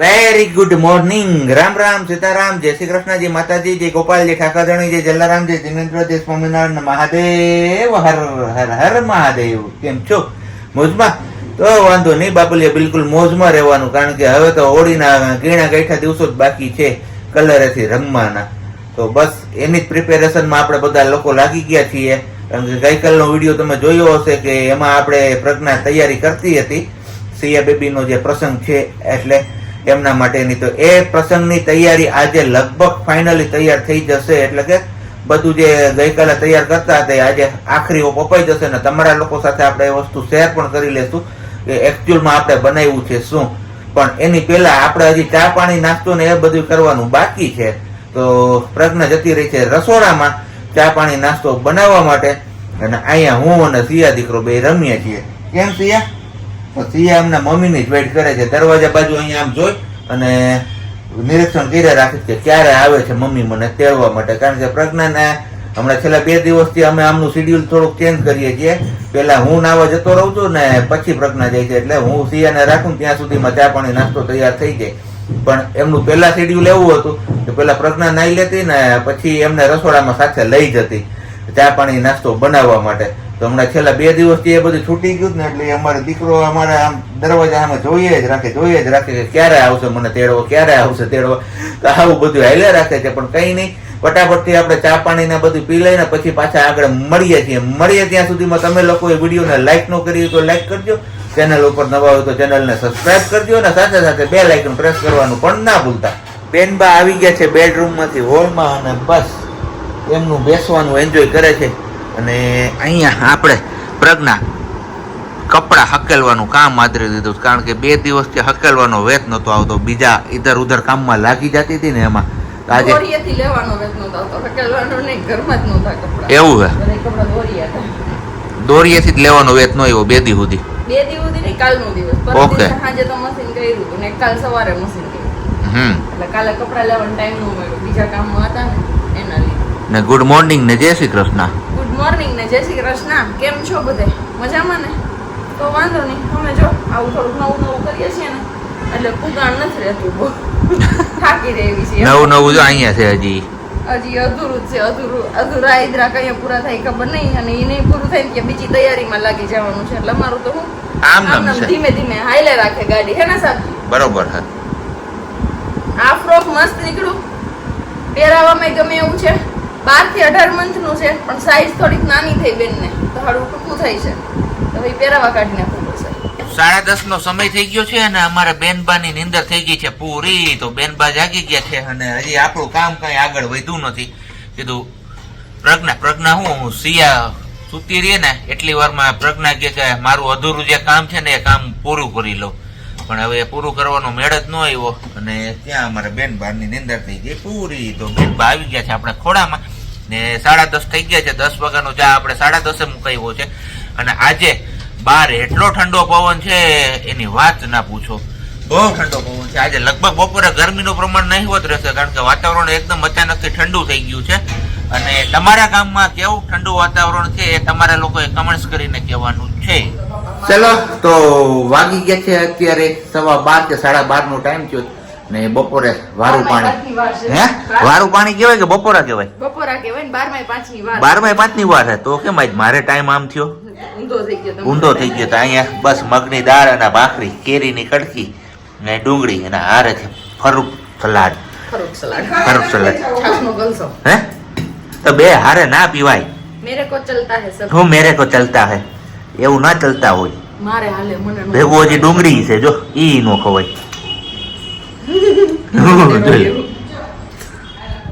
Very good morning. Ram Ram, Sitaram, જય શ્રી કૃષ્ણ, જય માતાજી, જય ગોપાલજી, ઠાકરધણી, જય જલારામ, જય જીનેન્દ્ર, જય સ્વામિનારાયણ, મહાદેવ, હર હર હર મહાદેવ. કેમ છો? મોજમાં? તો વાંધો નહીં બાપલિયા, બિલકુલ મોજમાં રહેવાનું, કારણ કે હવે તો હોળીના ગીણા ગાંઠા દિવસો જ બાકી છે કલરેથી રમવાના. તો બસ એની જ પ્રિપેરેશનમાં આપણે બધા લોકો લાગી ગયા છીએ. કારણ કે ગઈકાલનો વિડીયો તમે જોયો હશે કે એમાં આપણે પ્રજ્ઞા તૈયારી કરતી હતી સિયા બેબીનો જે પ્રસંગ છે એટલે એમના માટેની. તો એ પ્રસંગની તૈયારી આજે લગભગ ફાઇનલી તૈયાર થઈ જશે. એટલે કે બધું જે ગઈકાલે તૈયાર કરતા હતા આજે આખરી ઓપ અપાઈ જશે ને તમારા લોકો સાથે આપણે એ વસ્તુ શેર પણ કરી લેશું કે એકચ્યુઅલમાં આપણે બનાવ્યું છે શું. પણ એની પહેલા આપણે હજી ચા પાણી નાસ્તો ને એ બધું કરવાનું બાકી છે. તો પ્રજ્ઞા જતી રહી છે રસોડામાં ચા પાણી નાસ્તો બનાવવા માટે, અને અહીંયા હું અને સિયા દીકરો બે રમીએ છીએ. કેમ સિયા? તો સિયા એમના મમ્મીની જ વેઇટ કરે છે દરવાજા બાજુ. અહીંયા આમ જોઈ અને નિરીક્ષણ કરી રાખે છે ક્યારે આવે છે મમ્મી મને તેડવા માટે. કારણ કે પ્રજ્ઞાને હમણાં છેલ્લા 2 દિવસથી અમે આમનું શેડ્યુલ થોડુંક ચેન્જ કરીએ છીએ. પેલા હું નાવા જતો રહું છું ને પછી પ્રજ્ઞા જાય છે. એટલે હું સિયાને રાખું ત્યાં સુધીમાં ચા પાણી નાસ્તો તૈયાર થઈ જાય. પણ એમનું પહેલા શેડ્યુલ એવું હતું કે પેલા પ્રજ્ઞા નાઈ લેતી ને પછી એમને રસોડામાં સાથે લઈ જતી ચા પાણી નાસ્તો બનાવવા માટે. તો હમણાં છેલ્લા 2 દિવસથી એ બધું છૂટી ગયું ને એટલે અમારો દીકરો અમારે આમ દરવાજા સામે જોઈએ જ રાખે કે ક્યારે આવશે મને તેડવો, ક્યારે આવશે તેડવો. તો આવું બધું હાલ્યા રાખે છે. પણ કઈ નહીં, ફટાફટથી આપણે ચા પાણી ને બધું પી લઈને પછી પાછા આગળ મળીએ છીએ. ત્યાં સુધીમાં તમે લોકો એ વિડીયોને લાઈક ન કરી તો લાઈક કરજો, ચેનલ ઉપર નવા હોય તો ચેનલને સબસ્ક્રાઇબ કરજો, અને સાથે સાથે બેલ આઇકન પ્રેસ કરવાનું પણ ના ભૂલતા. બેનબા આવી ગયા છે બેડરૂમમાંથી હોલમાં અને બસ એમનું બેસવાનું એન્જોય કરે છે. અને અહીંયા આપણે પ્રજ્ઞા કપડા હકેલવાનું કામ આદરી દીધું, કારણ કે 2 દિવસથી હકેલવાનો વેત નતો આવતો. બીજા ઇધર ઉધર કામમાં લાગી જતી હતી ને એમાં. આજે લેવાનો વેત નતો આવતો, હકેલવાનો નહીં, ઘરમાં જ નહોતા કપડા. એવું હે? કપડા દોરિયા દોરીએથી જ લેવાનો વેત ન આવ્યો 2 દી સુધી. 2 દી સુધી નહીં, કાલનો દિવસ. ઓકે. સાંજે તો મશીન કર્યું હતું ને કાલ સવારે મશીન કર્યું. એટલે કાલે કપડા લેવાનો ટાઈમ ન મળ્યો, બીજા કામમાં હતા ને એના લીધે. ને ગુડ મોર્નિંગ ને જય શ્રી કૃષ્ણ. ગુડ મોર્નિંગ ને જય શ્રી કૃષ્ણ. કેમ છો બધે? મજામાં ને? તો વાંધો નહીં, અમે જો આવું થોડુંક નવું કરીએ છીએ ને એટલે પુગાણ નથી રહેતું, બહુ થાકી રહેવી છે. નવું જો અહીંયા છે હજી અધૂરું જ છે. અધૂરા ઇદરા કઈ પૂરા થાય ખબર નહીં, અને એ નહીં પૂરું થાય કે બીજી તૈયારીમાં લાગી જવાનું છે. એટલે અમારું તો હું આમ ધીમે ધીમે હાઈલે રાખે ગાડી, હે ને સાહેબ? બરોબર છે. આ ફ્રોક મસ્ત નીકળ્યું, પહેરાવામાં ગમે એવું છે. 12 થી 18 મંથ નું છે, પણ સાઈઝ થોડીક નાની થઈ બેનને, તો હાડું ટૂંકું થાય છે. તો એ પહેરાવા કાઢી નાખવું પડશે. 10:30 નો સમય થઈ ગયો છે અને અમારે બેનબાની નીંદર થઈ ગઈ છે પૂરી. તો બેનબા જાગી ગયા છે અને હજી આપણું કામ કઈ આગળ વધ્યું નથી. કીધું પ્રજ્ઞા હું સિયા સુતી રહીએ ને એટલી વારમાં પ્રજ્ઞા કહે કે મારું અધૂરું જે કામ છે ને એ કામ પૂરું કરી લઉં. પણ હવે પૂરું કરવાનો મેળ જ ન આવ્યો અને ત્યાં અમારે બેનબાની નીંદર થઈ ગઈ પૂરી. તો બેનબા આવી ગયા છે આપણે ખોડામાં ને 10:30 થઈ ગયા છે. 10 વાગ્યાનો ચા આપણે 10:30 મુકાવ્યો છે. અને આજે બહાર એટલો ઠંડો પવન છે એની વાત ના પૂછો, બહુ ઠંડો પવન છે. આજે લગભગ બપોરે ગરમીનું પ્રમાણ નહીવત રહેશે, કારણ કે વાતાવરણ એકદમ અચાનકથી ઠંડુ થઈ ગયું છે. અને તમારા ગામમાં કેવું ઠંડુ વાતાવરણ છે એ તમારા લોકોએ કમેન્ટ્સ કરીને કહેવાનું છે. ચલો, તો વાગી ગયા છે અત્યારે 12:15 કે 12:30 નો ટાઈમ થયો ને બપોરે વારું પાણી. હે, વારું પાણી કહેવાય કે બપોરા કહેવાય? બપોરા કહેવાય ને 12:05 ની વાર. 12:05 ની વાર છે. તો કેમ આજ મારે ટાઈમ આમ થયો? ઊંધો થઈ ગયો. તો અહીંયા બસ મગની દાળ અને ભાખરી, કેરીની કડકી ને ડુંગળી અને હારે છે ફરૂટ સલાડ. છાશનો ગલસો. હે? તો બે હારે ના પીવાય. મેરે કો ચલતા હે સબ. હું મેરે કો ચલતા હે, એવું ના ચલતા હોય. મારે હાલે મને ભેગો હજી ડુંગળી છે જો, ઈ નો ખવાય.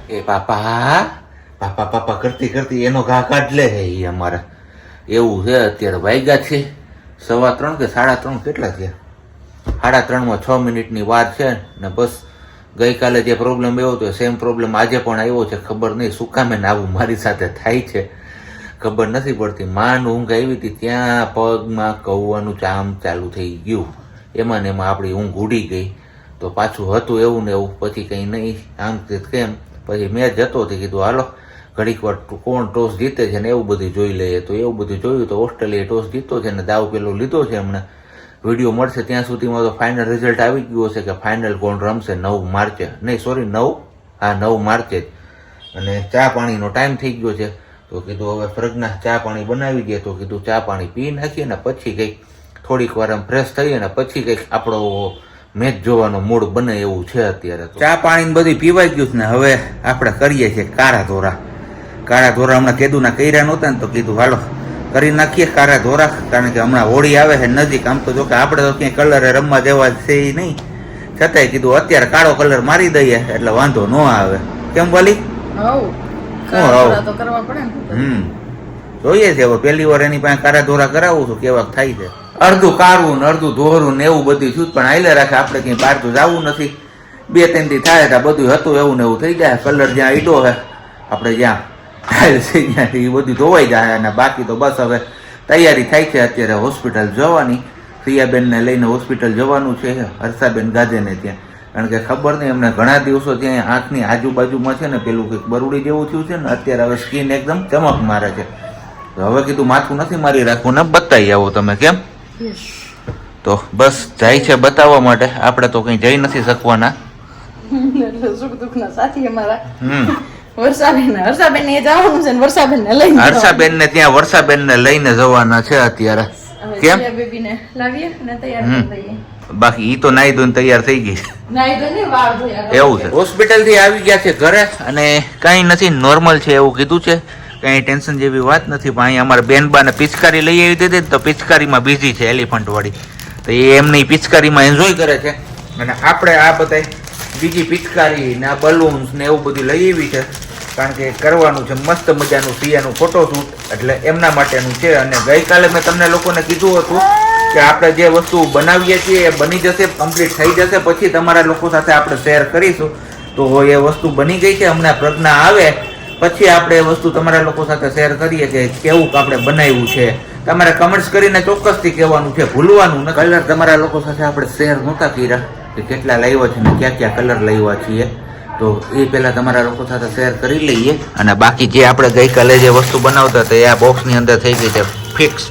એ પાપા કરતી એનો ઘા કાઢ લે છે ઈ અમારે. એવું છે. અત્યારે વાગ્યા છે 3:15 કે 3:30 કેટલા થયા? 3:30 6 મિનિટની વાર છે ને બસ. ગઈકાલે જે પ્રોબ્લેમ એવો હતો સેમ પ્રોબ્લેમ આજે પણ આવ્યો છે. ખબર નહીં શું કામે આવું મારી સાથે થાય છે, ખબર નથી પડતી. માંડ ઊંઘ આવી હતી ત્યાં પગમાં કવવાનું ચામ ચાલુ થઈ ગયું. એમાં ને એમાં આપણી ઊંઘ ઉડી ગઈ. તો પાછું હતું એવું ને એવું. પછી કંઈ નહીં આમ કેમ પછી મેં જતો હતી, કીધું હાલો ઘડીક વાર કોણ ટોસ જીતે છે ને એવું બધું જોઈ લઈએ. તો એવું બધું જોયું તો ઓસ્ટ્રેલિયા ટોસ જીતો છે ને દાવ પેલો લીધો છે હમણાં. વિડીયો મળશે ત્યાં સુધીમાં તો ફાઇનલ રિઝલ્ટ આવી ગયું હશે કે ફાઇનલ કોણ રમશે 9 માર્ચે નહીં સોરી 9 માર્ચે જ. અને ચા પાણીનો ટાઈમ થઈ ગયો છે તો કીધું હવે પ્રજ્ઞા ચા પાણી બનાવી દે તો કીધું ચા પાણી પી નાખીએ ને પછી કંઈક થોડીક વાર આમ ફ્રેશ થઈએ ને પછી કંઈક આપણો મેચ જોવાનો મૂડ બને એવું છે અત્યારે. ચા પાણી બધું પીવાઈ ગયું છે ને હવે આપણે કરીએ છીએ કાળા ધોરા હમણાં કેદુના કર્યા નહોતા ને તો કીધું હાલો કરી નાખીએ કાળા ધોરા, કારણ કે હમણાં હોળી આવે છે નજીક. આમ તો જો કે આપણે તો ક્યાંય કલરે રમવા દેવા છે નહીં, છતાંય કીધું અત્યારે કાળો કલર મારી દઈએ એટલે વાંધો ન આવે. કેમ બોલી જોઈએ છે હવે પહેલી વાર એની પાસે કાળા ધોરા કરાવું છું કેવા થાય છે. અડધું કાળું ને અડધું ધોરું ને એવું બધું છું પણ હાલે રાખે, આપણે કઈ બહાર તો જવું નથી. 2-3 દી થાય ત્યાં બધું હતું એવું ને એવું થઈ જાય. કલર જ્યાં ઈડો છે આપણે જ્યાં ત્યાંથી એ બધું ધોવાઈ જાય. અને બાકી તો બસ હવે તૈયારી થાય છે અત્યારે હોસ્પિટલ જવાની. પ્રિયાબેનને લઈને હોસ્પિટલ જવાનું છે હર્ષાબેન ગાજેને ત્યાં, કારણ કે ખબર નહીં એમને ઘણા દિવસો ત્યાં આંખની આજુબાજુમાં છે ને પેલું કંઈક બરુડી જેવું થયું છે ને અત્યારે હવે સ્કિન એકદમ ચમક મારે છે. તો હવે કીધું માથું નથી મારી રાખવું ને બતાવી આવો તમે. કેમ તો બસ જાય છે બતાવવા માટે, આપણે તો કઈ જઈ નથી શકવાના. હર્ષાબેન ને ત્યાં વર્ષાબેન ને લઈને જવાના છે અત્યારે. કેમ બાકી ઈ તો નાઈ ધોઈને તૈયાર થઈ ગઈ એવું છે. હોસ્પિટલ થી આવી ગયા છે ઘરે અને કઈ નથી, નોર્મલ છે એવું કીધું છે, કઈ ટેન્શન જેવી વાત નથી. પણ અહીંયા અમારા બેનબાને પિચકારી લઈ આવી દીધી તો પિચકારીમાં બીજી છે એલિફન્ટ વાળી, તો એ એમની પિચકારીમાં એન્જોય કરે છે. અને આપણે આ બધા બીજી પિચકારી ને આ બલૂન્સ ને એવું બધું લઈ આવી છે, કારણ કે કરવાનું છે મસ્ત મજાનું સિયાનું ફોટોશૂટ, એટલે એમના માટેનું છે. અને ગઈકાલે મેં તમને લોકોને કીધું હતું કે આપણે જે વસ્તુ બનાવીએ છીએ એ બની જશે, કમ્પ્લીટ થઈ જશે, પછી તમારા લોકો સાથે આપણે શેર કરીશું. તો એ વસ્તુ બની ગઈ છે, હમણાં પ્રજ્ઞા આવે પછી આપણે એ વસ્તુ તમારા લોકો સાથે શેર કરીએ કે કેવું આપણે બનાવ્યું છે. તમારે કમેન્ટ્સ કરીને ચોક્કસથી કહેવાનું છે, ભૂલવાનું ને. કલર તમારા લોકો સાથે આપણે શેર નહોતા કર્યા કે કેટલા લાવ્યા છે ને ક્યાં ક્યાં કલર લાવ્યા છીએ, તો એ પહેલા તમારા લોકો સાથે શેર કરી લઈએ. અને બાકી જે આપણે ગઈકાલે જે વસ્તુ બનાવતા હતા એ આ બોક્સની અંદર થઈ ગઈ છે ફિક્સ,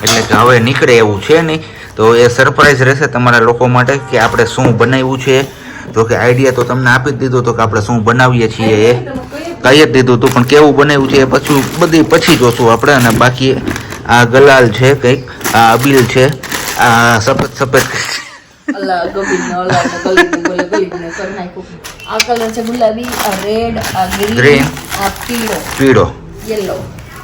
એટલે કે હવે નીકળે એવું છે નહીં. તો એ સરપ્રાઈઝ રહેશે તમારા લોકો માટે કે આપણે શું બનાવ્યું છે. તો કે આઈડિયા તો તમને આપી જ દીધો હતો કે આપણે શું બનાવીએ છીએ, એ કહી જ દીધું હતું, પણ કેવું બનાવ્યું છે એ પછી જોશું આપણે. અને બાકી આ ગલાલ છે કંઈક, આ અબીલ છે, આ સફેદ પીળો,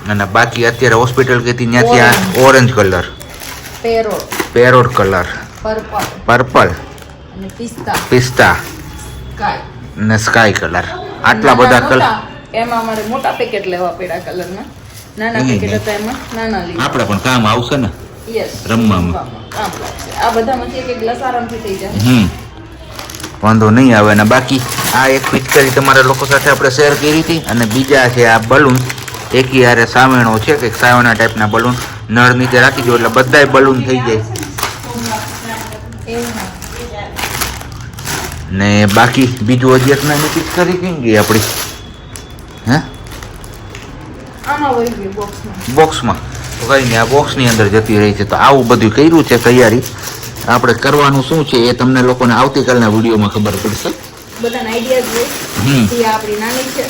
અને બાકી અત્યારે હોસ્પિટલ ગઈ ત્યાંથી આ ઓરેન્જ કલર, પેરોડ કલર, પર્પલ, પિસ્તા ને સ્કાય કલર. આટલા બધા કલર. એમાં અમારે મોટા પેકેટ લેવા પડ્યા કલરના, નાના પેકેટ હતા એમાં નાના લીધા. આપણે પણ કામ આવશે ને રમવામાં. આ બધામાંથી એક ગ્લાસ આરામથી થઈ જાય, વાંધો નહીં આવે. ને બાકી આ એક પિચકારી તમારા લોકો સાથે આપણે શેર કરી હતી. અને બીજા છે આ બલૂન, એકી હારે સાવેણો છે કંઈક સાવેણા ટાઈપના બલૂન, નળ નીચે રાખી દો એટલે બધાય બલૂન થઈ જાય. ને બાકી બીજું હજી એક નાની પિચકારી કઈ ગઈ આપણી બોક્સમાં, તો કઈ નહીં આ બોક્સની અંદર જતી રહી છે. તો આવું બધું કર્યું છે તૈયારી. આપણે કરવાનું શું છે એ તમને લોકોને આવતીકાલના વિડીયોમાં ખબર પડશે. બધાને આઈડિયા જોઈએ આપણી નાની છે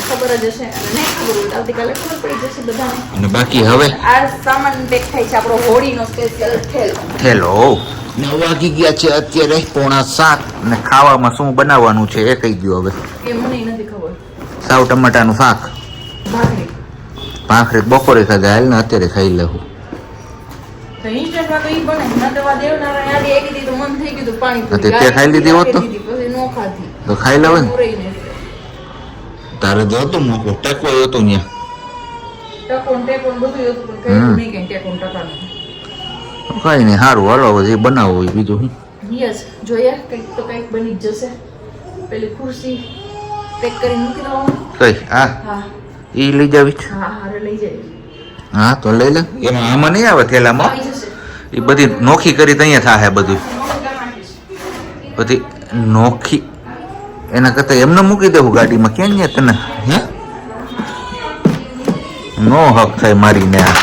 ખબર જ હશે, અને નહીં ખબર હોય આવતીકાલે ખબર પડી જશે બધાને. અને બાકી હવે આ સામાન પેક થાય છે આપણો હોળીનો સ્પેશિયલ થેલો. ને વાગી ગયા છે અત્યારે 6:45 ને ખાવામાં શું બનાવવાનું છે એ કહી દો હવે. એ મને નથી ખબર. સાવ ટમાટાનું શાક, ભાખરી બપોરે ખાધા, હાલ ને અત્યારે ખાઈ લેવું. તે ખાઈ લીધી હોત તો ખાઈ લેવે ને. તારે જો તો મોકો ટેકો હતો કઈ નહીં, સારું હાલો જે બનાવવું હોય બીજું. જોઈએ કઈક તો કઈક બની જશે. પેલી ખુરશી પેક કરી મૂકી દેવાનું. કઈ હા ઈ લઈ જાવી. હા તો લઈ લે. એમાં આમાં નહીં આવે થેલામાં, એ બધી નોખી કરી અહીંયા થાય બધું. બધી નોખી એના કરતા એમને મૂકી દેવું ગાડીમાં. ક્યાં ને તને હે નો હક થાય મારીને. આ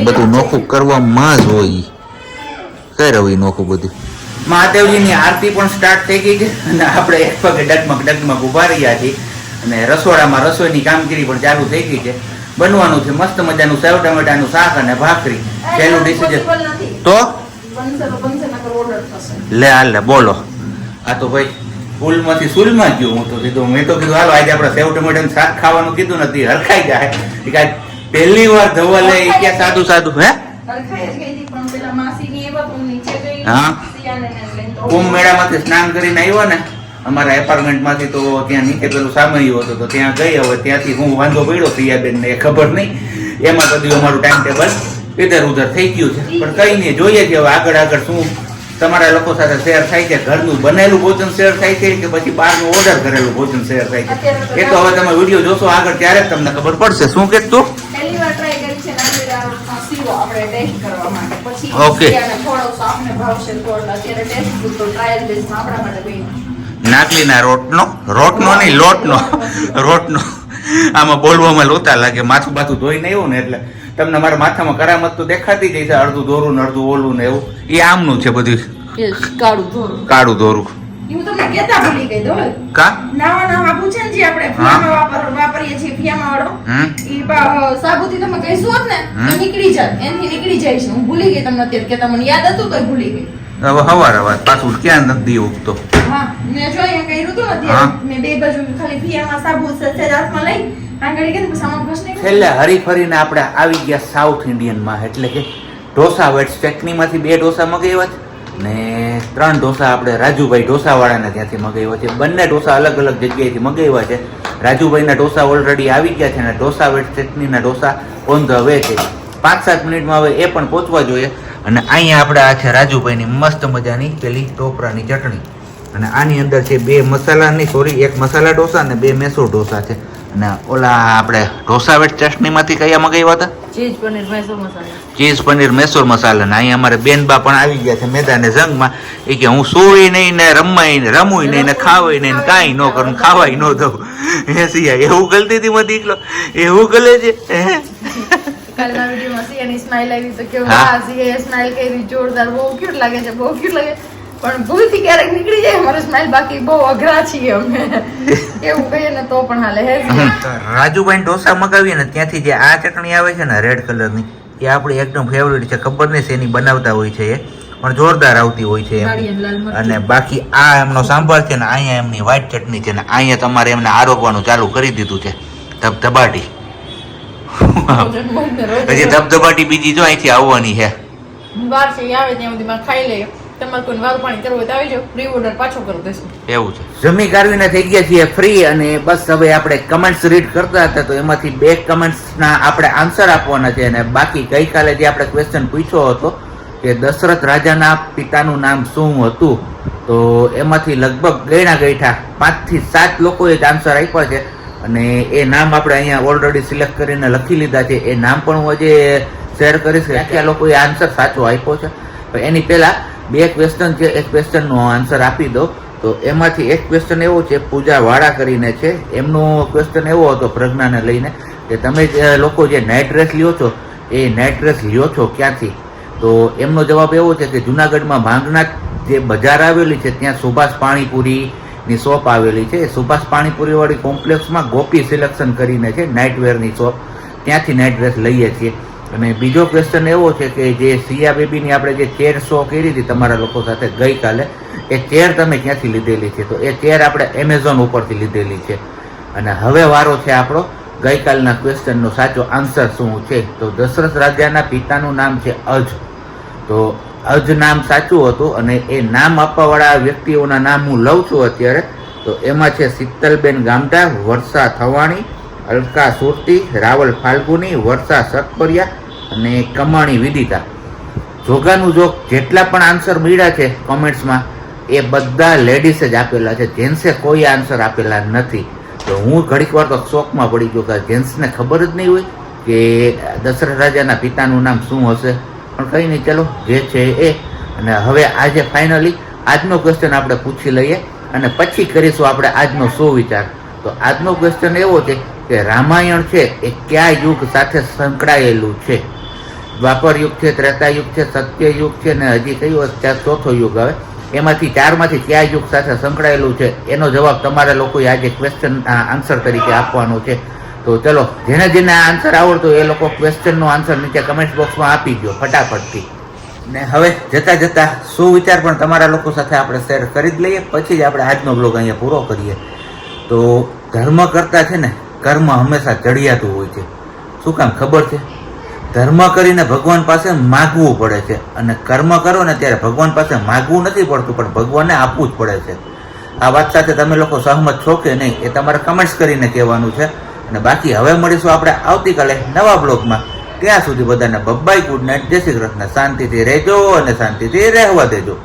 બધું નોખું કરવામાં જ હોય કઈ રવિ નોખું બધું. મહાદેવજીની આરતી પણ સ્ટાર્ટ થઈ ગઈ છે અને આપણે એક પગે ડગમગ ઉભા રહ્યા છીએ અને રસોડામાં રસોઈની કામગીરી પણ ચાલુ થઈ ગઈ છે. બનવાનું છે મસ્ત મજાનું સેવ ટમેટાનું શાક અને ભાખરી. પહેલું ડિશ છે તો લે હાલ લે બોલો. આ તો ભાઈ ફૂલમાંથી સુલમાં ગયું. હું તો કીધું મેં તો કીધું હાલો આજે આપણે સેવ ટમેટાનું શાક ખાવાનું કીધું નથી હરખાઈ જાય. કાંઈ પહેલી વાર ધવલ લે કે સાદું સાદું હે હા કુંભ મેળામાંથી સ્નાન કરીને આવ્યો ને અમારા એપાર્ટમેન્ટમાંથી તો ત્યાં નીચે પેલું સામયું હતું તો ત્યાં ગઈ. હવે ત્યાંથી હું વાંધો પડ્યો પ્રિયાબેન ને ખબર નહીં એમાં કદી અમારું ટાઈમ ટેબલ ઇધર ઉધર થઈ ગયું છે. પણ કઈ નહીં જોઈએ છે હવે આગળ શું તમારા લોકો સાથે શેર થાય છે. ઘરનું બનેલું ભોજન શેર થાય છે કે પછી બહારનું ઓર્ડર કરેલું ભોજન શેર થાય છે એ તો હવે તમે વિડીયો જોશો આગળ ત્યારે જ તમને ખબર પડશે. શું કે તું ઓકે નાકલીના રોટનો નહીં રોટનો આમાં બોલવામાં લોતા લાગે. માથું બાથું ધોઈને આવ્યું ને એટલે તમને મારા માથામાં કરામત તો દેખાતી જ છે. અડધું દોરું ને અડધું ઓલું ને એવું એ આમનું છે બધું કાળું દોરું. હું તમને કેતા ભૂલી ગઈ દો કા નાવા સાબુ છે ને જે આપણે ફિયામાં વાપરીએ છીએ ફિયામાં વાળો ઈ સાબુથી તમે કહીશું હોત ને તો નીકળી જાય એનથી નીકળી જાય છે. હું ભૂલી ગઈ તમને અત્યારે કેતા મને યાદ હતું તો ભૂલી ગઈ. હવે હવાર પાછું ક્યાં નથી ઉગતો. હા મેં જો અહીંયા કર્યું હતું અત્યારે મેં બે બાજુ ખાલી ફિયામાં સાબુ સહેજ હાથમાં લઈ આંગળી કે સામાન ઘસ નહીં. છેલ્લે હરીફરીને આપણે આવી ગયા સાઉથ ઇન્ડિયન માં એટલે કે ઢોસા વેટ્સ ચટણીમાંથી 2 ઢોસા મગાવ્યા છે ને 3 ઢોસા આપણે રાજુભાઈ ઢોસાવાળાને ત્યાંથી મગાવ્યા છે. બંને ઢોસા અલગ અલગ જગ્યાએથી મગાવ્યા છે. રાજુભાઈના ઢોસા ઓલરેડી આવી ગયા છે અને ઢોસા વેટ ચટણીના ઢોસા ઓન ધ વે છે. 5-7 મિનિટમાં હવે એ પણ પહોંચવા જોઈએ. અને અહીંયા આપણે આ છે રાજુભાઈની મસ્ત મજાની પેલી ટોપરાની ચટણી અને આની અંદર છે 2 મસાલાની એક મસાલા ઢોસા અને 2 મેસૂર ઢોસા છે. અને ઓલા આપણે ઢોસા વેટ ચટણીમાંથી કયા મગાવ્યા હતા? ચીઝ પનીર મેસૂર મસાલા. ને અહીંયા અમારે બેનબા પણ આવી ગયા છે મેદાને જંગમાં. એ કે હું સુઈ નહીં ને રમુય નહીં ને ખાવાય નહીં કાંઈ ન કરું ખાવાય ન દઉં. હે સિયા એવું ગલતી હતી મને દીકલો એવું ગલે છે. કાલના વિડીયોમાં સિયાની સ્માઈલ આવી તો કેવું આ સિયાએ સ્માઈલ કરી જોરદાર બહુ ક્યુટ લાગે છે બહુ ક્યુટ લાગે. પણ ભૂલથી ક્યારેક નીકળી જાય અમારો સ્માઈલ બાકી બહુ અઘરા છીએ અમે એવું કહીએ ને તો પણ હાલે. રાજુભાઈ ઢોસા મગાવીએ ને ત્યાંથી જે આ ચટણી આવે છે ને રેડ કલરની એ આપણી એકદમ ફેવરિટ છે. ખબર નહીં શેની બનાવતા હોય છે એ પણ જોરદાર આવતી હોય છે એમ. અને બાકી આ એમનો સાંભાર છે ને અહીંયા એમની વ્હાઈટ ચટણી છે ને અહીંયા તમારે એમને આરોગવાનું ચાલુ કરી દીધું છે ધબધબાટી. હજી ધબધબાટી બીજી જો અહીંથી આવવાની છે. વાર છે આવે ત્યાં સુધી માં ખાઈ લે. તમારે કોઈ વારું પાણી કરવું હોય તો આવી જાઓ પ્રી ઓર્ડર પાછો કરી દેશું. એવું છે. જમી કાઢવીને થઈ ગયા છીએ ફ્રી અને બસ હવે આપણે કમેન્ટ્સ રીડ કરતા હતા તો એમાંથી 2 કમેન્ટ્સના આપણે આન્સર આપવાના છે. અને બાકી ગઈકાલે જે આપણે ક્વેશ્ચન પૂછ્યો હતો કે દશરથ રાજાના પિતાનું નામ શું હતું તો એમાંથી લગભગ ગણ્યા ગઈઠા 5 થી 7 લોકોએ જ આન્સર આપ્યા છે. અને એ નામ આપણે અહીંયા ઓલરેડી સિલેક્ટ કરીને લખી લીધા છે. એ નામ પણ હું આજે શેર કરીશ કે કયા લોકોએ આન્સર સાચો આપ્યો છે. એની પહેલા 2 ક્વેશ્ચન છે. એક ક્વેશ્ચનનો આન્સર આપી દો તો એમાંથી એક ક્વેશ્ચન એવો છે પૂજા વાળા કરીને છે. એમનો ક્વેશ્ચન એવો હતો પ્રજ્ઞાને લઈને કે તમે લોકો જે નાઇટ ડ્રેસ લ્યો છો એ નાઇટ ડ્રેસ લ્યો છો ક્યાંથી? તો એમનો જવાબ એવો છે કે જુનાગઢમાં ભાંગનાથ જે બજાર આવેલી છે ત્યાં સુભાષ પાણીપુરીની શોપ આવેલી છે. સુભાષ પાણીપુરી વાળી કોમ્પ્લેક્સમાં ગોપી સિલેક્શન કરીને છે નાઇટ વેરની શોપ, ત્યાંથી નાઇટ ડ્રેસ લઈએ છીએ. અને બીજો ક્વેશ્ચન એવો છે કે જે સિયા બેબીની આપણે જે ચેર શો કરી હતી તમારા લોકો સાથે ગઈકાલે એ ચેર તમે ક્યાંથી લીધેલી છે? તો એ ચેર આપણે એમેઝોન ઉપરથી લીધેલી છે. અને હવે વારો છે આપણો ગઈકાલના ક્વેશ્ચનનો સાચો આન્સર શું છે? તો દશરથ રાજાના પિતાનું નામ છે અજ. તો અજ નામ સાચું હતું અને એ નામ આપવાવાળા વ્યક્તિઓના નામ હું લઉં છું અત્યારે. તો એમાં છે શીતલબેન ગામડા, વર્ષા થવાણી, અલકા સુરતી, રાવલ ફાલ્ગુની, વર્ષા સતપરિયા અને કમાણી વિદિતા. જોગાનું જોગ જેટલા પણ આન્સર મળ્યા છે કોમેન્ટ્સમાં એ બધા લેડીઝ જ આપેલા છે. જેન્ટ્સે કોઈ આન્સર આપેલા નથી. તો હું ઘડીક વાર તો શોકમાં પડી ગયો કે જેન્ટ્સને ખબર જ નહીં હોય કે દશરથ રાજાના પિતાનું નામ શું હશે. પણ કંઈ નહીં, ચલો જે છે એ. અને હવે આજે ફાઇનલી આજનો ક્વેશ્ચન આપણે પૂછી લઈએ અને પછી કરીશું આપણે આજનો સુવિચાર. તો આજનો ક્વેશ્ચન એવો છે કે રામાયણ છે એ કયા યુગ સાથે સંકળાયેલું છે? દ્વાપર યુગ છે, ત્રેતા યુગ છે, સત્ય યુગ છે, ને હજી કયું અત્યારે ચોથો યુગ આવે. એમાંથી 4માંથી કયા યુગ સાથે સંકળાયેલું છે એનો જવાબ તમારા લોકોએ આજે ક્વેશ્ચન આન્સર તરીકે આપવાનો છે. તો ચલો, જેને આ આન્સર આવડતો એ લોકો ક્વેશ્ચનનો આન્સર નીચે કમેન્ટ બોક્સમાં આપી દો ફટાફટથી. ને હવે જતા શું વિચાર પણ તમારા લોકો સાથે આપણે શેર કરી જ લઈએ, પછી જ આપણે આજનો બ્લોગ અહીંયા પૂરો કરીએ. તો ધર્મ કરતા છે ને કર્મ હંમેશા ચડિયાતું હોય છે. શું કામ ખબર છે? ધર્મ કરીને ભગવાન પાસે માગવું પડે છે, અને કર્મ કરો ને ત્યારે ભગવાન પાસે માગવું નથી પડતું, પણ ભગવાનને આપવું જ પડે છે. આ વાત સાથે તમે લોકો સહમત છો કે નહીં એ તમારે કમેન્ટ્સ કરીને કહેવાનું છે. અને બાકી હવે મળીશું આપણે આવતીકાલે નવા બ્લોગમાં. ત્યાં સુધી બધાને બબ્બાઈ, ગુડ નાઇટ, જય શ્રી કૃષ્ણ. શાંતિથી રહેજો અને શાંતિથી રહેવા દેજો.